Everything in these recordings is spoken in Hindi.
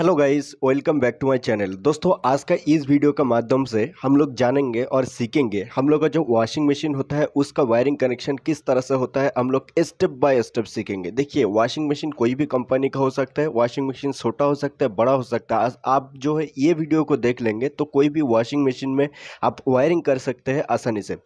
Hello guys, welcome back to my channel. दोस्तों, आज का इस वीडियो का माध्यम से हम लोग जानेंगे और सीखेंगे हम लोग का जो वॉशिंग मशीन होता है उसका वायरिंग कनेक्शन किस तरह से होता है। हम लोग स्टेप बाय स्टेप सीखेंगे। देखिए, वॉशिंग मशीन कोई भी कंपनी का हो सकता है। वॉशिंग मशीन छोटा हो सकता है, बड़ा हो सकता है। आज आप जो है ये वीडियो को देख लेंगे तो कोई भी वॉशिंग मशीन में आप वायरिंग कर सकते हैं आसानी से।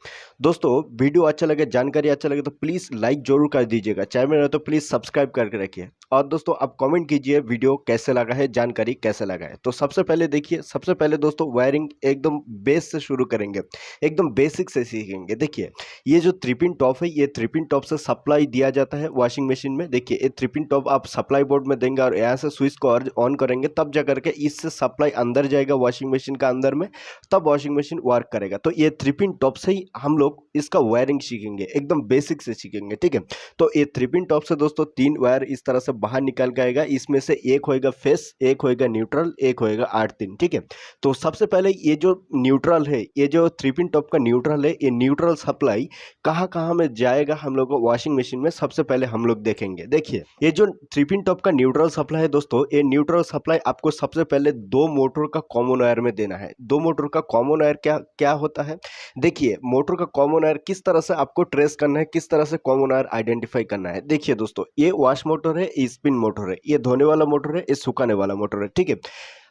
दोस्तों, वीडियो अच्छा लगे, जानकारी अच्छा लगे तो प्लीज़ लाइक जरूर कर दीजिएगा। चैनल में रहे तो प्लीज़ सब्सक्राइब करके रखिए। और दोस्तों, आप कमेंट कीजिए वीडियो कैसे लगा है, जानकारी कैसे लगा है। तो सबसे पहले देखिए, सबसे पहले दोस्तों वायरिंग एकदम बेस से शुरू करेंगे, एकदम बेसिक से सीखेंगे। देखिए, ये जो 3 पिन टॉप है, ये 3 पिन टॉप से सप्लाई दिया जाता है वॉशिंग मशीन में। देखिए, ये 3 पिन टॉप आप सप्लाई बोर्ड में देंगे और यहाँ से स्विच को ऑन करेंगे, तब जा करके इससे सप्लाई अंदर जाएगा वॉशिंग मशीन का अंदर में, तब वॉशिंग मशीन वर्क करेगा। तो ये 3 पिन टॉप से ही हम लोग इसका वायरिंग सीखेंगे, एकदम बेसिक से सीखेंगे। ठीक है, तो ये 3 पिन टॉप से दोस्तों 3 वायर इस तरह से बाहर निकल के आएगा। इसमें से एक होएगा फेस, एक होएगा न्यूट्रल, एक होएगा 8-3। ठीक है, तो सबसे पहले ये जो न्यूट्रल है, ये जो 3 पिन टॉप का न्यूट्रल है, ये न्यूट्रल सप्लाई कहाँ कहाँ में जाएगा हम लोग को वॉशिंग मशीन में, सबसे पहले हम लोग देखेंगे। देखिए, ये जो 3 पिन टॉप का न्यूट्रल सप्लाई है दोस्तों, ये न्यूट्रल सप्लाई आपको सबसे पहले 2 मोटर का कॉमन वायर में देना है। 2 मोटर का कॉमन वायर क्या क्या होता है? देखिए, मोटर का कॉमन वायर किस तरह से आपको ट्रेस करना है, किस तरह से कॉमन वायर आइडेंटिफाई करना है। देखिए दोस्तों, ये वॉश मोटर है, ये स्पिन मोटर है, ये धोने वाला मोटर है, ये सुखाने वाला मोटर है। ठीक है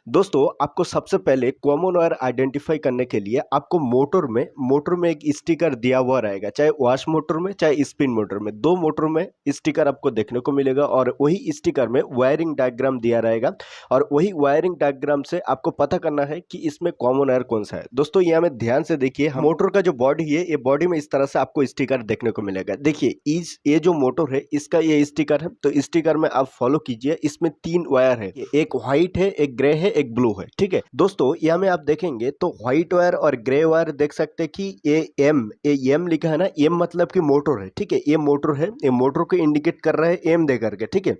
दोस्तों, आपको सबसे पहले कॉमन वायर आइडेंटिफाई करने के लिए आपको मोटर में एक स्टिकर दिया हुआ रहेगा, चाहे वॉश मोटर में चाहे स्पिन मोटर में। 2 मोटर में स्टिकर आपको देखने को मिलेगा और वही स्टिकर में वायरिंग डायग्राम दिया रहेगा और वही वायरिंग डायग्राम से आपको पता करना है कि इसमें कॉमन वायर कौन सा है। दोस्तों, यहाँ में ध्यान से देखिए, मोटर का जो बॉडी है, ये बॉडी में इस तरह से आपको स्टिकर देखने को मिलेगा। देखिए, ये जो मोटर है इसका ये स्टिकर है, तो स्टिकर में आप फॉलो कीजिए। इसमें 3 वायर है, एक व्हाइट है, एक ग्रे है, एक ब्लू है। ठीक है दोस्तों, यहाँ में आप देखेंगे तो व्हाइट वायर और ग्रे वायर देख सकते हैं कि ये एम लिखा है ना, एम मतलब कि मोटर है। ठीक है, ये मोटर है, ये मोटर को इंडिकेट कर रहा है एम दे करके। ठीक है,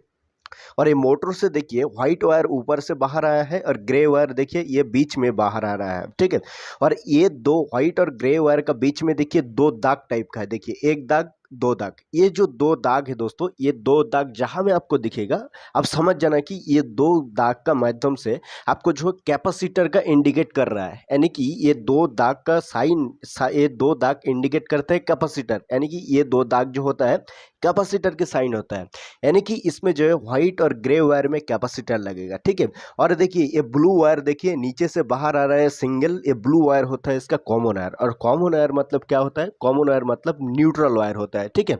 और ये मोटर से देखिए व्हाइट वायर ऊपर से बाहर आया है और ग्रे वायर देखिए ये बीच में बाहर आ रहा है। ठीक है, और ये 2 व्हाइट और ग्रे वायर का बीच में देखिए 2 दाग टाइप का है। देखिए, एक दाग, 2 दाग। ये जो 2 दाग है दोस्तों, ये 2 दाग जहां में आपको दिखेगा, आप समझ जाना कि ये 2 दाग का माध्यम से आपको जो कैपेसिटर का इंडिकेट कर रहा है। यानी कि ये 2 दाग का ये 2 दाग इंडिकेट करता है कैपेसिटर, यानी कि ये 2 दाग जो होता है कैपेसिटर के साइन होता है। यानी कि इसमें जो है व्हाइट और ग्रे वायर में कैपेसिटर लगेगा। ठीक है, और देखिए ये ब्लू वायर देखिए नीचे से बाहर आ रहा है सिंगल, ये ब्लू वायर होता है इसका कॉमन वायर। और कॉमन वायर मतलब क्या होता है? कॉमन वायर मतलब न्यूट्रल वायर होता है। ठीक है,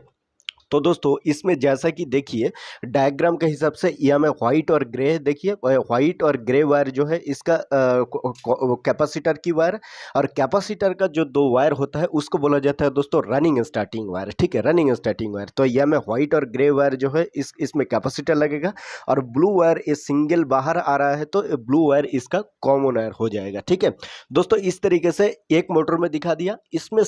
तो दोस्तों इसमें जैसा कि देखिए डायग्राम के हिसाब से यहाँ में व्हाइट और ग्रे है। देखिए, व्हाइट और ग्रे वायर जो है इसका कैपेसिटर की वायर, और कैपेसिटर का जो 2 वायर होता है उसको बोला जाता है दोस्तों रनिंग स्टार्टिंग वायर। ठीक है, रनिंग स्टार्टिंग वायर। तो यहाँ में व्हाइट और ग्रे वायर जो है इसमें कैपेसिटर लगेगा, और ब्लू वायर ये सिंगल बाहर आ रहा है तो ब्लू वायर इसका कॉमन वायर हो जाएगा। ठीक है दोस्तों, इस तरीके से एक मोटर में दिखा दिया। इसमें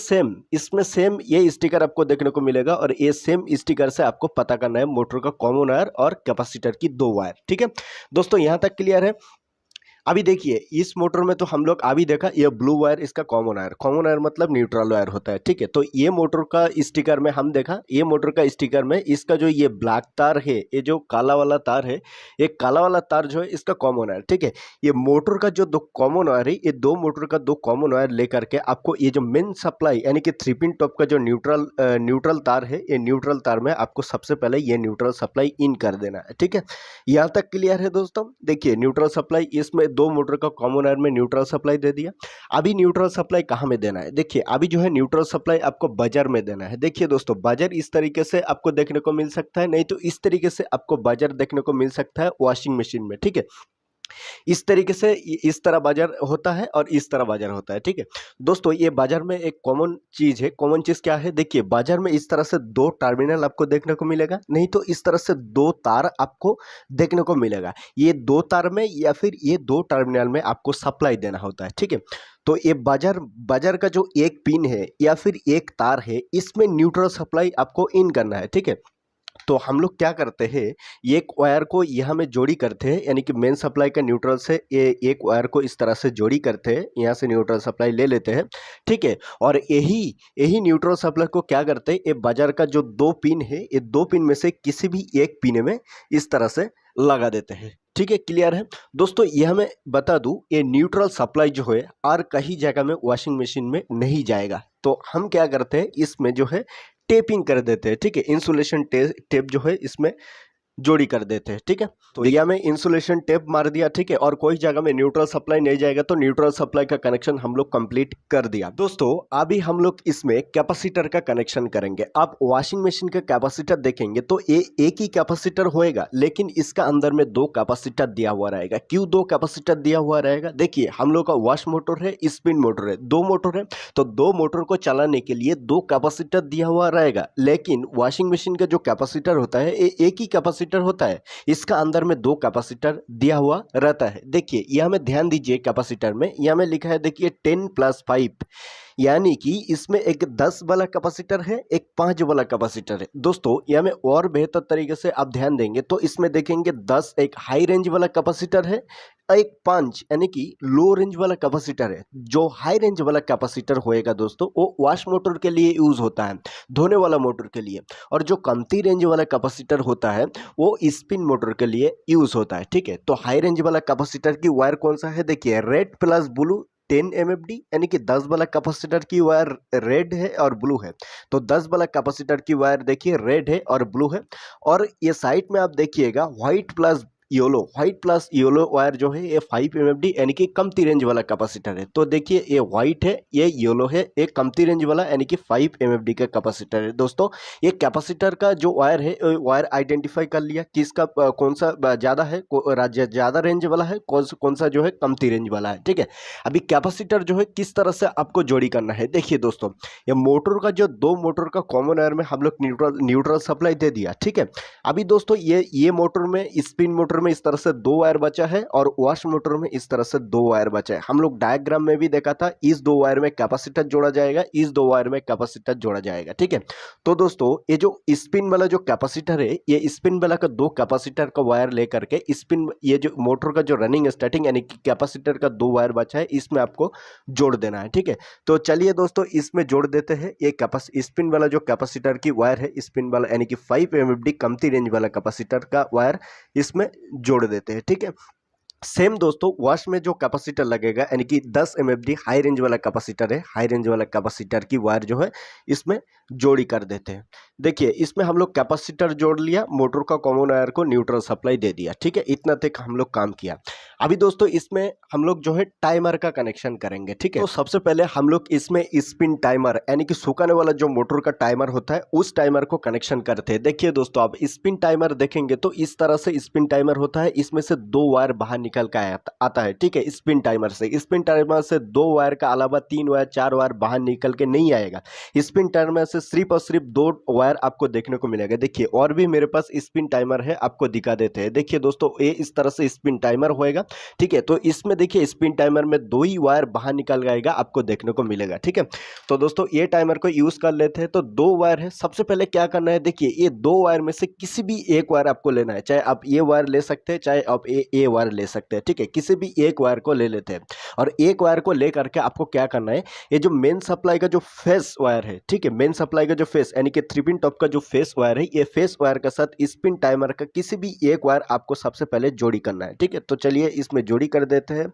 सेम ये स्टिकर आपको देखने को मिलेगा, और ये सेम स्टिकर से आपको पता करना है मोटर का कॉमन वायर और कैपेसिटर की 2 वायर। ठीक है दोस्तों, यहां तक क्लियर है? अभी देखिए, इस मोटर में तो हम लोग अभी देखा ये ब्लू वायर इसका कॉमन वायर मतलब न्यूट्रल वायर होता है। ठीक है, तो ये मोटर का स्टिकर में हम देखा, ये मोटर का स्टिकर में इसका जो ये ब्लैक तार है, ये जो काला वाला तार है, ये काला वाला तार जो है इसका कॉमन वायर। ठीक है, ये मोटर का जो 2 कॉमन वायर है, ये 2 मोटर का 2 कॉमन वायर लेकर के आपको ये जो मेन सप्लाई यानी कि 3 पिन टॉप का जो न्यूट्रल तार है, ये न्यूट्रल तार में आपको सबसे पहले ये न्यूट्रल सप्लाई इन कर देना है। ठीक है, यहाँ तक क्लियर है दोस्तों? देखिए, न्यूट्रल सप्लाई इसमें 2 मोटर का कॉमन वायर में न्यूट्रल सप्लाई दे दिया। अभी न्यूट्रल सप्लाई कहाँ में देना है? देखिए, अभी जो है न्यूट्रल सप्लाई आपको बजर में देना है। देखिए दोस्तों, बजर इस तरीके से आपको देखने को मिल सकता है, नहीं तो इस तरीके से आपको बजर देखने को मिल सकता है वॉशिंग मशीन में। ठीक है, इस तरीके से इस तरह बाजार होता है और इस तरह बाजार होता है। ठीक है दोस्तों, ये बाजार में एक कॉमन चीज है। कॉमन चीज क्या है? देखिए, बाजार में इस तरह से 2 टर्मिनल आपको देखने को मिलेगा, नहीं तो इस तरह से 2 तार आपको देखने को मिलेगा। ये 2 तार में या फिर ये 2 टर्मिनल में आपको सप्लाई देना होता है। ठीक है, तो ये बाजार का जो एक पिन है या फिर एक तार है, इसमें न्यूट्रल सप्लाई आपको इन करना है। ठीक है, तो हम लोग क्या करते हैं, एक वायर को यहाँ में जोड़ी करते हैं, यानी कि मेन सप्लाई का न्यूट्रल से ये एक वायर को इस तरह से जोड़ी करते हैं, यहाँ से न्यूट्रल सप्लाई ले लेते हैं। ठीक है, और यही न्यूट्रल सप्लाई को क्या करते हैं, ये बाजार का जो 2 पिन है, ये 2 पिन में से किसी भी एक पिन में इस तरह से लगा देते हैं। ठीक है, क्लियर है दोस्तों। ये हमें बता दूं, ये न्यूट्रल सप्लाई जो है और कहीं जगह में वॉशिंग मशीन में नहीं जाएगा। तो हम क्या करते हैं, इसमें जो है टेपिंग कर देते हैं। ठीक है, इंसुलेशन टेप जो है इसमें जोड़ी कर देते हैं। ठीक है, तो या में इंसुलेशन टेप मार दिया। ठीक है, और कोई जगह में न्यूट्रल सप्लाई नहीं जाएगा तो न्यूट्रल सप्लाई का कनेक्शन हम लोग कंप्लीट कर दिया। दोस्तों अभी हम लोग इसमें कैपेसिटर का कनेक्शन करेंगे। आप वॉशिंग मशीन का कैपेसिटर देखेंगे तो ये एक ही कैपेसिटर होएगा, लेकिन इसका अंदर में दो कैपेसिटर दिया हुआ रहेगा। क्यों दो कैपेसिटर दिया हुआ रहेगा? देखिए, हम लोग का वॉश मोटर है, स्पिन मोटर है, दो मोटर है। तो दो मोटर को चलाने के लिए दो कैपेसिटर दिया हुआ रहेगा, लेकिन वॉशिंग मशीन का जो कैपेसिटर होता है ये एक ही कैपेसिटर होता है। इसका अंदर में दो कैपेसिटर दिया हुआ रहता है। देखिए यहां में ध्यान दीजिए, कैपेसिटर में यहां में लिखा है, देखिए 10+5, यानी कि इसमें एक 10 वाला कैपेसिटर है, एक 5 वाला कैपेसिटर है। दोस्तों यहां में और बेहतर तरीके से आप ध्यान देंगे तो इसमें देखेंगे 10 एक हाई रेंज वाला कैपेसिटर है, एक 5 यानी कि लो रेंज वाला कैपेसिटर है। जो हाई रेंज वाला कैपेसिटर होएगा दोस्तों वो वॉश मोटर के लिए यूज होता है, धोने वाला मोटर के लिए। और जो कमती रेंज वाला कैपेसिटर होता है वो स्पिन मोटर के लिए यूज होता है। ठीक है, तो हाई रेंज वाला कैपेसिटर की वायर कौन सा है? देखिए रेड प्लस ब्लू 10 MFD, यानी कि 10 वाला कैपेसिटर की वायर रेड है और ब्लू है। तो 10 वाला कैपेसिटर की वायर देखिए रेड है और ब्लू है। और ये साइड में आप देखिएगा व्हाइट प्लस येलो वायर जो है ये 5 MFD यानी कि कमती रेंज वाला कैपेसिटर है। तो देखिए ये व्हाइट है, ये येलो है, ये कमती रेंज वाला यानी कि 5 MFD का कैपेसिटर है। दोस्तों ये कैपेसिटर का जो वायर है, वायर आइडेंटिफाई कर लिया किसका कौन सा ज़्यादा है, ज़्यादा रेंज वाला है, कौन सा जो है कमती रेंज वाला है। ठीक है, अभी कैपेसिटर जो है किस तरह से आपको जोड़ी करना है। देखिए दोस्तों, ये मोटर का जो दो मोटर का कॉमन वायर में हम लोग न्यूट्रल सप्लाई दे दिया। ठीक है, अभी दोस्तों ये मोटर में, स्पिन मोटर में इस तरह से दो वायर बचा है और वॉश मोटर में इस तरह से दो वायर बचा है। हम लोग डायग्राम में भी देखा था, इस दो वायर में कैपेसिटर जोड़ा जाएगा, इस दो वायर में कैपेसिटर जोड़ा जाएगा। ठीक है, तो दोस्तों ये जो स्पिन वाला जो कैपेसिटर है, ये स्पिन वाला का दो कैपेसिटर का वायर लेकर के स्पिन, ये जो मोटर का जो रनिंग स्टार्टिंग यानी कि कैपेसिटर का दो वायर बचा है इसमें आपको जोड़ देना है। ठीक है, तो चलिए दोस्तों इसमें जोड़ देते हैं। ये स्पिन वाला जो कैपेसिटर की वायर है, स्पिन वाला यानी कि 5 MFD कमती रेंज वाला कैपेसिटर का वायर इसमें जोड़ देते हैं। ठीक है, सेम दोस्तों वॉश में जो कैपेसिटर लगेगा यानी कि 10 MFD हाई रेंज वाला कैपेसिटर है, हाई रेंज वाला कैपेसिटर की वायर जो है इसमें जोड़ी कर देते हैं। देखिए इसमें हम लोग कैपेसिटर जोड़ लिया, मोटर का कॉमन वायर को न्यूट्रल सप्लाई दे दिया। ठीक है, इतना तक हम लोग काम किया। अभी दोस्तों इसमें हम लोग जो है टाइमर का कनेक्शन करेंगे। ठीक है, तो सबसे पहले हम लोग इसमें स्पिन टाइमर यानी कि सुखाने वाला जो मोटर का टाइमर होता है उस टाइमर को कनेक्शन करते हैं। देखिए दोस्तों, आप स्पिन टाइमर देखेंगे तो इस तरह से स्पिन टाइमर होता है, इसमें से दो वायर बाहर निकल के आता है। ठीक है, स्पिन टाइमर से दो वायर का अलावा 3 वायर 4 वायर बाहर निकल के नहीं आएगा। स्पिन टाइमर से सिर्फ और सिर्फ दो वायर आपको देखने को मिलेगा। देखिए और भी मेरे पास स्पिन टाइमर है, आपको दिखा देते हैं। देखिए दोस्तों, ये इस तरह से स्पिन टाइमर होएगा। ठीक है, तो इसमें देखिए स्पिन टाइमर में दो ही वायर बाहर निकल जाएगा, आपको देखने को मिलेगा। ठीक है, तो दोस्तों ये टाइमर को यूज कर लेते हैं। तो दो वायर है, सबसे पहले क्या करना है, देखिए ये दो वायर में से किसी भी एक वायर आपको लेना है। चाहे आप ये वायर ले सकते हैं, चाहे आप ये वायर ले सकते हैं। ठीक है, किसी भी एक वायर को ले लेते हैं और एक वायर को ले करके आपको क्या करना है, ये जो मेन सप्लाई का जो फेस वायर है, ठीक है, मेन सप्लाई का जो फेस यानी कि 3 पिन टॉप का जो फेस वायर है, ये फेस वायर के साथ स्पिन टाइमर का किसी भी एक वायर आपको सबसे पहले जोड़ी करना है। ठीक है, तो चलिए इसमें जोड़ी कर देते हैं।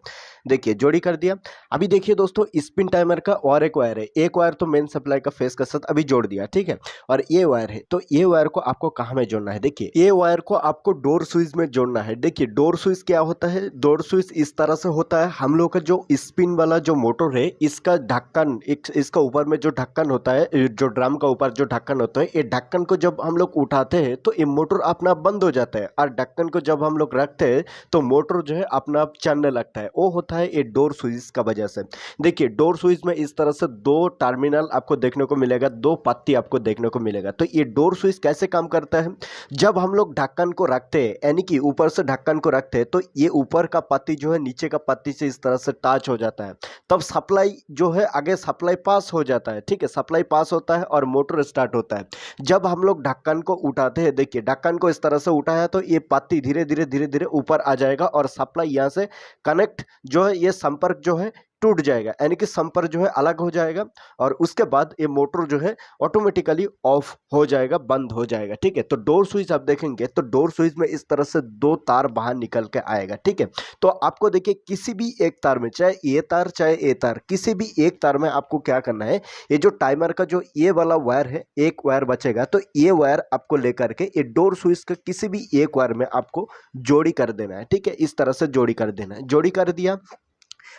देखिए जोड़ी कर दिया। अभी देखिए दोस्तों, स्पिन टाइमर का और एक वायर है, एक वायर तो मेन सप्लाई का फेस के साथ अभी जोड़ दिया। ठीक है, और ये वायर है, तो ये वायर को आपको कहाँ में जोड़ना है, देखिए ये वायर को आपको डोर स्विच में जोड़ना है। देखिए डोर स्विच क्या होता है, डोर स्विच इस तरह से होता है, हम लोग का जो स्पिन वाला जो मोटर है इसका ढक्कन, इसका ऊपर में जो ढक्कन होता है, जो ड्रम का ऊपर जो ढक्कन होता है, ये ढक्कन को जब हम लोग उठाते हैं तो ये मोटर अपना आप बंद हो जाता है, और ढक्कन को जब हम लोग रखते हैं तो मोटर जो है अपना आप चलने लगता है। वो होता है ये डोर स्विच का वजह से। देखिए डोर स्विच में इस तरह से दो टर्मिनल आपको देखने को मिलेगा, दो पत्ती आपको देखने को मिलेगा। तो ये डोर स्विच कैसे काम करता है, जब हम लोग ढक्कन को रखते हैं यानी कि ऊपर से ढक्कन को रखते हैं तो ये ऊपर का पत्ती जो है नीचे का पत्ती से इस तरह से टच हो जाता है, तब सप्लाई जो है आगे सप्लाई पास हो जाता है। ठीक है, सप्लाई पास होता है और मोटर स्टार्ट होता है। जब हम लोग ढक्कन को उठाते हैं, देखिए ढक्कन को इस तरह से उठाया तो ये पत्ती धीरे धीरे ऊपर आ जाएगा और सप्लाई यहाँ से कनेक्ट जो है, ये संपर्क जो है टूट जाएगा, यानी कि संपर्क जो है अलग हो जाएगा और उसके बाद ये मोटर जो है ऑटोमेटिकली ऑफ हो जाएगा, बंद हो जाएगा। ठीक है, तो डोर स्विच आप देखेंगे तो डोर स्विच में इस तरह से दो तार बाहर निकल के आएगा। ठीक है, तो आपको देखिए किसी भी एक तार में, चाहे ये तार चाहे ये तार, किसी भी एक तार में आपको क्या करना है, ये जो टाइमर का जो ये वाला वायर है, एक वायर बचेगा तो ये वायर आपको लेकर के ये डोर स्विच का किसी भी एक वायर में आपको जोड़ी कर देना है। ठीक है, इस तरह से जोड़ी कर देना है। जोड़ी कर दिया।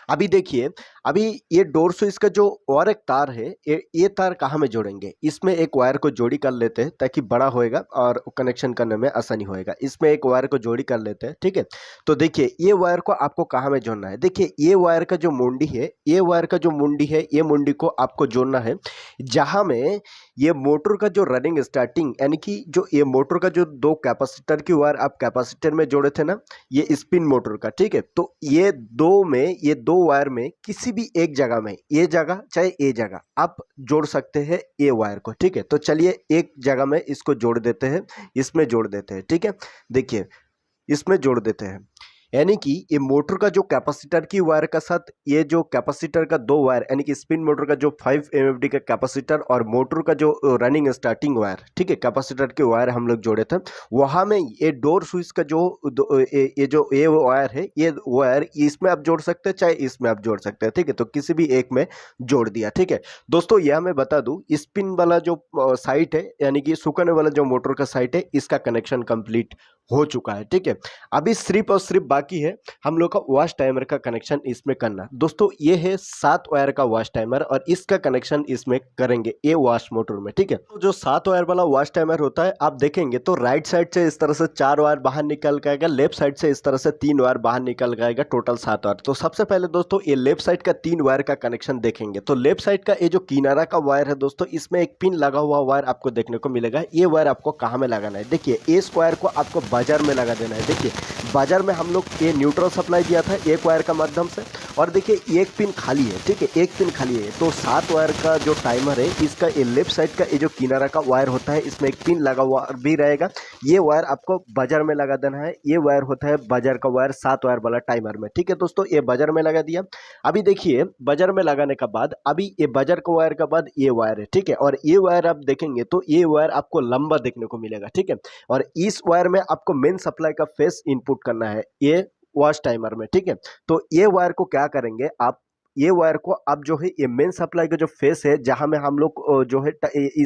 अभी देखिए, अभी ये डोर स्विच का जो और एक तार है, ये तार कहाँ में जोड़ेंगे, इसमें एक वायर को जोड़ी कर लेते हैं ताकि बड़ा होएगा और कनेक्शन करने में आसानी होएगा। इसमें एक वायर को जोड़ी कर लेते हैं। ठीक है, तो देखिए ये वायर को आपको कहाँ में जोड़ना है, देखिए ये वायर का जो मुंडी है, ये वायर का जो मुंडी है, ये मुंडी को आपको जोड़ना है जहाँ में ये मोटर का जो रनिंग स्टार्टिंग, यानी कि जो ये मोटर का जो दो कैपेसिटर की वायर आप कैपेसिटर में जोड़े थे ना, ये स्पिन मोटर का। ठीक है, तो ये दो में, ये दो वायर में किसी भी एक जगह में, ये जगह चाहे ये जगह आप जोड़ सकते हैं ये वायर को। ठीक है, तो चलिए एक जगह में इसको जोड़ देते हैं, इसमें जोड़ देते हैं। ठीक है, देखिए इसमें जोड़ देते हैं, यानी कि ये मोटर का जो कैपेसिटर की वायर का साथ ये जो कैपेसिटर का दो वायर, यानी कि स्पिन मोटर का जो 5 एमएफडी का कैपेसिटर और मोटर का जो रनिंग स्टार्टिंग वायर, ठीक है, कैपेसिटर के वायर हम लोग जोड़े थे, वहाँ में ये डोर स्विच का जो ये वायर है, ये वायर इसमें आप जोड़ सकते हैं चाहे इसमें आप जोड़ सकते हैं। ठीक है, तो किसी भी एक में जोड़ दिया। ठीक है दोस्तों, यह मैं बता दूं, स्पिन वाला जो साइट है, यानी कि सुखाने वाला जो मोटर का साइट है, इसका कनेक्शन कंप्लीट हो चुका है। ठीक है, अभी सिर्फ और सिर्फ बाकी है हम लोग का वॉश टाइमर का कनेक्शन इसमें करना। दोस्तों ये है 7 वायर का वॉश टाइमर और इसका कनेक्शन इसमें करेंगे ये वॉश मोटर में। ठीक है, तो जो 7 वायर वाला वॉश टाइमर होता है, आप देखेंगे तो राइट साइड से इस तरह से 4 वायर बाहर निकल के आएगा, लेफ्ट साइड से इस तरह से 3 वायर बाहर निकल के आएगा, टोटल 7 वायर। तो सबसे पहले दोस्तों ये लेफ्ट साइड का 3 वायर का कनेक्शन देखेंगे। तो लेफ्ट साइड का ये जो किनारा का वायर है दोस्तों, इसमें एक पिन लगा हुआ वायर आपको देखने को मिलेगा। ये वायर आपको कहाँ में लगाना है, देखिए इस वायर को आपको बाजार में लगा देना है। देखिए बाजार में हम लोग ये न्यूट्रल सप्लाई दिया था एक वायर का माध्यम से, और देखिए एक पिन खाली है। ठीक है, एक पिन खाली है, तो 7 वायर का जो टाइमर है, इसका ये लेफ्ट साइड का ये जो किनारा का वायर होता है, इसमें एक पिन लगा हुआ भी रहेगा। ये वायर आपको बाजार में लगा देना है। ये वायर होता है बाजार का वायर 7 वायर वाला टाइमर में। ठीक है दोस्तों, ये बाजार में लगा दिया। अभी देखिए बाजार में लगाने का बाद, अभी ये बाजार का वायर का बाद ये वायर है। ठीक है, और ये वायर आप देखेंगे तो ये वायर आपको लंबा देखने को मिलेगा। ठीक है, और इस वायर में आपको मेन सप्लाई का फेस इनपुट करना है ये वॉश टाइमर में। ठीक है, तो ये वायर को क्या करेंगे आप, ये वायर को आप जो है ये मेन सप्लाई का जो फेस है, जहां में हम लोग जो है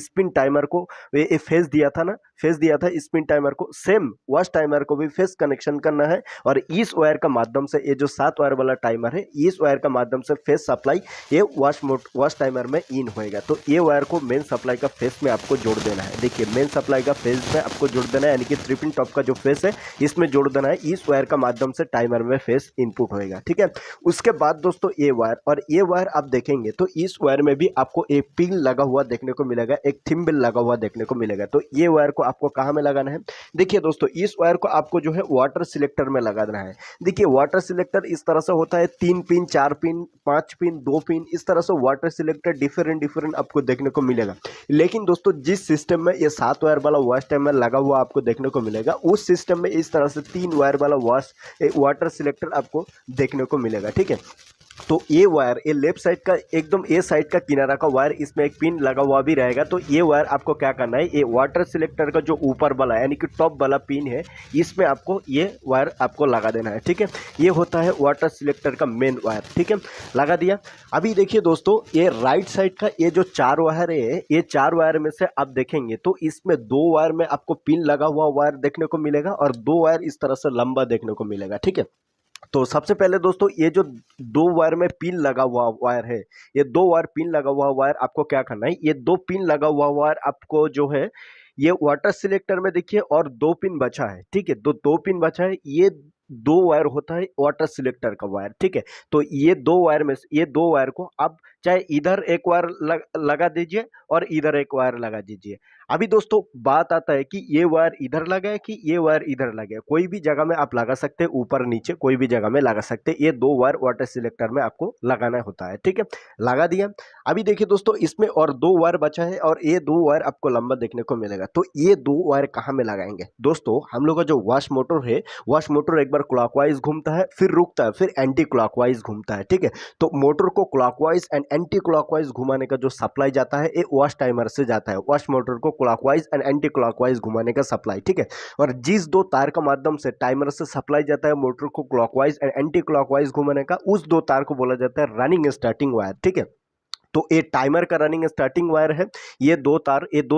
स्पिन टाइमर को ये फेस दिया था ना, फेस दिया था स्पिन टाइमर को, सेम वॉश टाइमर को भी फेस कनेक्शन करना है। और इस वायर का माध्यम से ये जो 7 वायर वाला टाइमर है, इस वायर का माध्यम से फेस सप्लाई ये वॉश टाइमर में इन होएगा। तो ये वायर को मेन सप्लाई का फेस में आपको जोड़ देना है। देखिए मेन सप्लाई का फेस में आपको जोड़ देना है, यानी कि 3 पिन टॉप का जो फेस है इसमें जोड़ देना है। इस वायर का माध्यम से टाइमर में फेस इनपुट होएगा। ठीक है, उसके बाद दोस्तों ये वायर, और ये वायर आप देखेंगे तो इस वायर में भी आपको एक पिन लगा हुआ देखने को मिलेगा, एक थिम्बल लगा हुआ देखने को मिलेगा। तो ये वायर को आपको कहाँ में लगाना है, देखिए दोस्तों इस वायर को आपको जो है वाटर सिलेक्टर में लगा देना है। देखिए वाटर सिलेक्टर इस तरह से होता है, 3 पिन, 4 पिन, 5 पिन, 2 पिन, इस तरह से वाटर सिलेक्टर डिफरेंट आपको देखने को मिलेगा। लेकिन दोस्तों जिस सिस्टम में ये 7 वायर वाला वॉश टाइमर लगा हुआ आपको देखने को मिलेगा, उस सिस्टम में इस तरह से 3 वायर वाला वाटर सिलेक्टर आपको देखने को मिलेगा। ठीक है, तो ये वायर, ये लेफ्ट साइड का एकदम ए साइड का किनारा का वायर, इसमें एक पिन लगा हुआ भी रहेगा। तो ये वायर आपको क्या करना है, ये वाटर सिलेक्टर का जो ऊपर वाला यानी कि टॉप वाला पिन है, इसमें आपको ये वायर आपको लगा देना है। ठीक है, ये होता है वाटर सिलेक्टर का मेन वायर। ठीक है, लगा दिया। अभी देखिए दोस्तों ये राइट साइड का ये जो 4 वायर है, ये 4 वायर में से आप देखेंगे तो इसमें 2 वायर में आपको पिन लगा हुआ वायर देखने को मिलेगा और 2 वायर इस तरह से लंबा देखने को मिलेगा। ठीक है, तो सबसे पहले दोस्तों ये जो 2 वायर में पिन लगा हुआ वायर है, ये 2 वायर पिन लगा हुआ वायर आपको क्या करना है, ये 2 पिन लगा हुआ वायर आपको जो है ये वाटर सिलेक्टर में देखिए, और 2 पिन बचा है। ठीक है, 2 पिन बचा है, ये 2 वायर होता है वाटर सिलेक्टर का वायर। ठीक है, तो ये 2 वायर में ये 2 वायर को आप चाहे इधर एक वायर लगा दीजिए और इधर एक वायर लगा दीजिए। अभी दोस्तों बात आता है कि ये वायर इधर लगा है कि ये वायर इधर लगा है, कोई भी जगह में आप लगा सकते हैं, ऊपर नीचे कोई भी जगह में लगा सकते हैं। ये दो वायर वाटर सिलेक्टर में आपको लगाना होता है, ठीक है, लगा दिया। अभी देखिए दोस्तों इसमें और दो वायर बचा है और ये दो वायर आपको लंबा देखने को मिलेगा। तो ये दो वायर कहाँ में लगाएंगे दोस्तों? हम लोग का जो वॉश मोटर है, वॉश मोटर एक बार क्लॉकवाइज घूमता है, फिर रुकता है, फिर एंटी क्लॉकवाइज घूमता है, ठीक है। तो मोटर को क्लॉकवाइज एंड एंटी क्लॉकवाइज घुमाने का जो सप्लाई जाता है ये वॉश टाइमर से जाता है, वॉश मोटर को क्लॉकवाइज एंड एंटी क्लॉकवाइज घुमाने का सप्लाई, ठीक है। और जिस दो तार का माध्यम से टाइमर से सप्लाई जाता है मोटर को क्लॉकवाइज एंड एंटी क्लॉकवाइज घुमाने का, उस दो तार को बोला जाता है रनिंग स्टार्टिंग वायर, ठीक है। तो ये टाइमर का रनिंग स्टार्टिंग वायर है। ये दो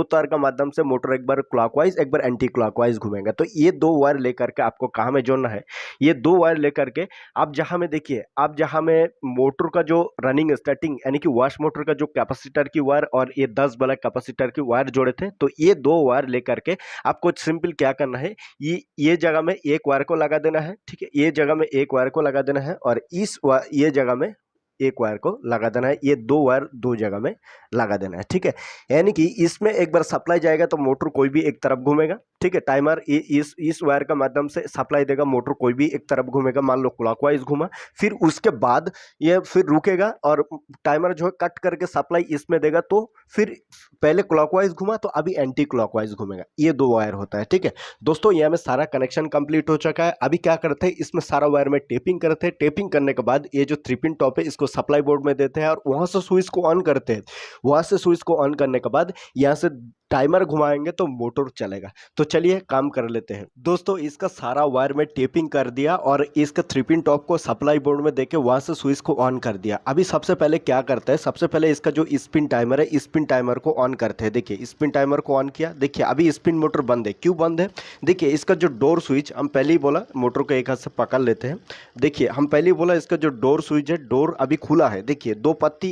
तार का माध्यम से मोटर एक बार क्लॉकवाइज एक बार एंटी क्लॉकवाइज घूमेगा। तो ये दो वायर लेकर के आपको कहाँ में जोड़ना है? ये दो वायर लेकर के आप जहां में देखिए, आप जहां में मोटर का जो रनिंग स्टार्टिंग यानी कि वॉश मोटर का जो कैपेसिटर की वायर और ये 10 वाला कैपेसिटर की वायर जोड़े थे, तो ये दो वायर लेकर के आपको सिंपल क्या करना है, ये जगह में एक वायर को लगा देना है, ठीक है, ये जगह में एक वायर को लगा देना है और ये जगह में एक वायर को लगा देना है। ये दो वायर दो जगह में लगा देना है, ठीक है। यानी कि इसमें एक बार सप्लाई जाएगा तो मोटर कोई भी एक तरफ घूमेगा, ठीक है। टाइमर इस वायर का माध्यम से सप्लाई देगा, मोटर कोई भी एक तरफ घूमेगा, मान लो क्लॉकवाइज घूमा, फिर उसके बाद ये फिर रुकेगा और टाइमर जो है कट करके सप्लाई इसमें देगा, तो फिर पहले क्लॉकवाइज घुमा तो अभी एंटी क्लॉकवाइज घूमेगा। ये दो वायर होता है, ठीक है दोस्तों। यहाँ में सारा कनेक्शन कंप्लीट हो चुका है। अभी क्या करते हैं, इसमें सारा वायर में टेपिंग करते हैं। टेपिंग करने के बाद ये जो 3 पिन टॉप है इसको सप्लाई बोर्ड में देते हैं और वहां से स्विच को ऑन करते हैं। वहां से स्विच को ऑन करने के बाद यहाँ से टाइमर घुमाएंगे तो मोटर चलेगा। तो चलिए काम कर लेते हैं दोस्तों। इसका सारा वायर में टेपिंग कर दिया और इसका 3 पिन टॉप को सप्लाई बोर्ड में देके वहां से स्विच को ऑन कर दिया। अभी सबसे पहले क्या करते हैं, सबसे पहले इसका जो स्पिन टाइमर है, स्पिन टाइमर को ऑन करते हैं। देखिए स्पिन टाइमर को ऑन किया, देखिए अभी स्पिन मोटर बंद है। क्यों बंद है? देखिए इसका जो डोर स्विच, हम पहले ही बोला मोटर को एक हाथ से पकड़ लेते हैं। देखिए हम पहले ही बोला इसका जो डोर स्विच है, डोर अभी खुला है। देखिए दो पत्ती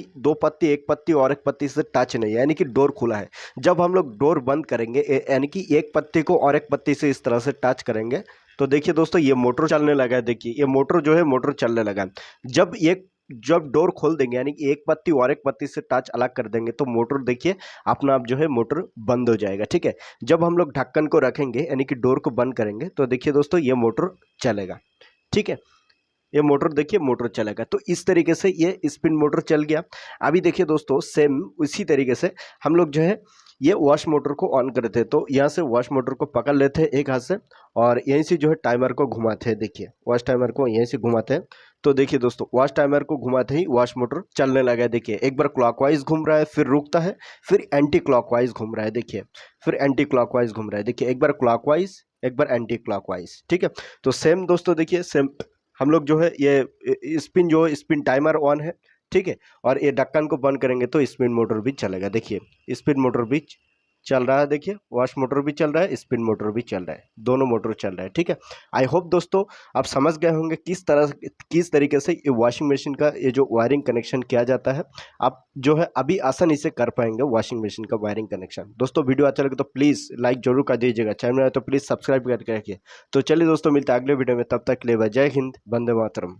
एक पत्ती और एक पत्ती से टच नहीं है, यानी कि डोर खुला है। जब हम लोग डोर बंद करेंगे यानी कि एक पत्ती को और एक पत्ती से इस तरह से टच करेंगे तो देखिए दोस्तों ये मोटर चलने लगा है। देखिए ये मोटर जो है मोटर चलने लगा है। जब डोर खोल देंगे यानी कि एक पत्ती और एक पत्ती से टच अलग कर देंगे तो मोटर देखिए अपना आप जो है मोटर बंद हो जाएगा, ठीक है। जब हम लोग ढक्कन को रखेंगे यानी कि डोर को बंद करेंगे तो देखिए दोस्तों ये मोटर चलेगा, ठीक है। ये मोटर देखिए मोटर चलेगा। तो इस तरीके से ये स्पिन मोटर चल गया। अभी देखिए दोस्तों सेम उसी तरीके से हम लोग जो है ये वॉश मोटर को ऑन करते हैं। तो यहाँ से वॉश मोटर को पकड़ लेते हैं एक हाथ से और यहीं से जो है टाइमर को घुमाते हैं। देखिए वॉश टाइमर को यहीं से घुमाते हैं तो देखिए दोस्तों वॉश टाइमर को घुमाते ही वॉश मोटर चलने लगा है। देखिए एक बार क्लॉकवाइज घूम रहा है, फिर रुकता है, फिर एंटी क्लॉकवाइज घूम रहा है। देखिए फिर एंटी क्लॉकवाइज घूम रहा है। देखिए एक बार क्लॉकवाइज एक बार एंटी क्लॉकवाइज, ठीक है। तो सेम दोस्तों देखिए सेम हम लोग जो है ये स्पिन जो है स्पिन टाइमर ऑन है, ठीक है। और ये ढक्कन को बंद करेंगे तो स्पिन मोटर भी चलेगा। देखिए स्पिन मोटर भी चल रहा है, देखिए वॉश मोटर भी चल रहा है, स्पिन मोटर भी चल रहा है, दोनों मोटर चल रहा है, ठीक है। आई होप दोस्तों आप समझ गए होंगे किस तरीके से ये वॉशिंग मशीन का ये जो वायरिंग कनेक्शन किया जाता है। आप जो है अभी आसानी से कर पाएंगे वॉशिंग मशीन का वायरिंग कनेक्शन। दोस्तों वीडियो अच्छा लगे तो प्लीज़ लाइक जरूर कर दीजिएगा, चैनल है तो प्लीज़ सब्सक्राइब करके रखिए। तो चलिए दोस्तों मिलते हैं अगले वीडियो में, तब तक के लिए जय हिंद, वंदे मातरम।